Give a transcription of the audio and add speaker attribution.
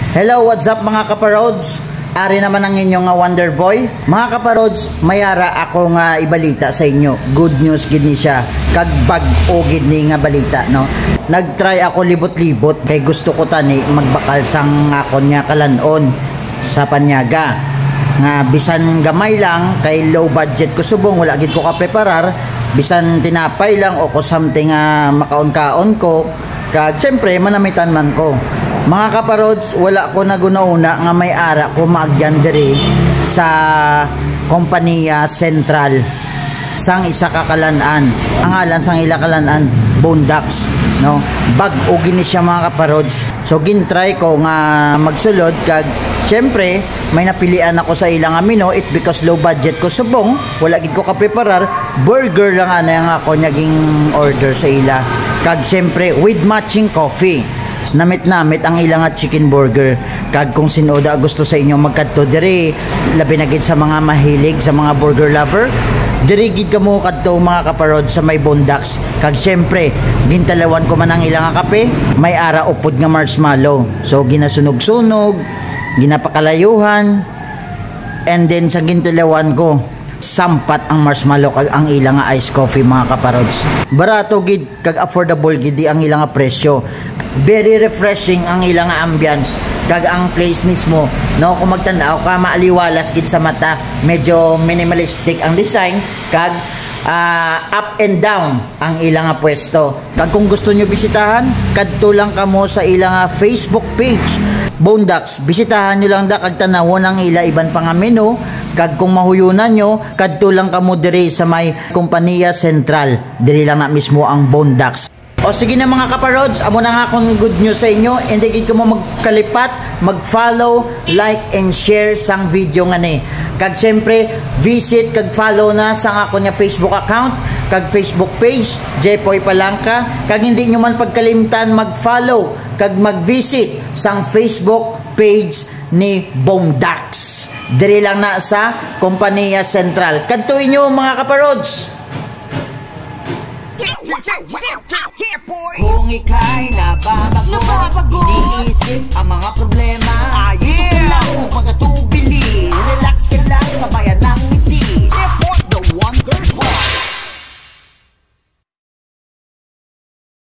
Speaker 1: Hello, what's up mga kaparods? Ari naman ang inyong Wonder Boy. Mga kaparods, mayara ako nga ibalita sa inyo. Good news gid ni siya. Kag bag-o gid ni nga balita, no? Nagtry ako libot-libot kay gusto ko tani magbakal sang akon nga kalanon sa panyaga. Nga bisan gamay lang kay low budget ko subong wala gid ko ka preparar. Bisan tinapay lang o ko something makaon-kaon ko. Kag siyempre manamitan man ko. Mga kaparods, wala ko nagunauna nga may ara ko maagyan diri sa kompanya Central sang isa kakalanan. Ang alan sang ila kalanan, Boondocks, no? Bag-o gini siya mga kaparods. So gintry ko nga magsulod kag syempre may napilian ako sa ilang menu it because low budget ko subong, wala gid ko ka preparar, burger lang ana nga ako naging order sa ila. Kag syempre with matching coffee. Namit ang ilang chicken burger. Kag kung sinoda gusto sa inyo magkadto diri, labi na gid sa mga mahilig sa mga burger lover, diri gid kamo kadto mga kaparod sa may Boondocks. Kag syempre gintalawan ko man ang ilang kape, may ara upod nga marshmallow. So ginasunog-sunog, ginapakalayuhan, and then sa gintalawan ko sampat ang marshmallow kag ang ilang ice coffee mga kaparods. Barato gid kag affordable gid ang ilang presyo. Very refreshing ang ilang ambience kag ang place mismo, no? Kung magtanaw ka maaliwalas gid sa mata, medyo minimalistic ang design kag up and down ang ilang pwesto. Kag kung gusto nyo bisitahan, kadto lang kamo sa ilang Facebook page Boondocks. Bisitahan nyo lang da kag tanawon ang ila iban pang menu. Kag kung mahuyunan nyo, kadto lang kamo diri sa may kompanya Central. Diri lang na mismo ang Boondocks. O sige na mga kaparods, amo na nga akong good news sa inyo. Hindi gid ko mo magkalipat, mag-follow, like, and share sang video nga ni. Kag siyempre, visit kag follow na sang ako niya Facebook account, kag Facebook page, Jepoy Palangka. Kag hindi nyo man pagkalimtan mag-follow, kag mag-visit sang Facebook page ni Boondocks. Diri lang na sa kompanya Central. Kadtuin nyo mga kaparods. Kung ika'y nababago, iniisip ang mga problema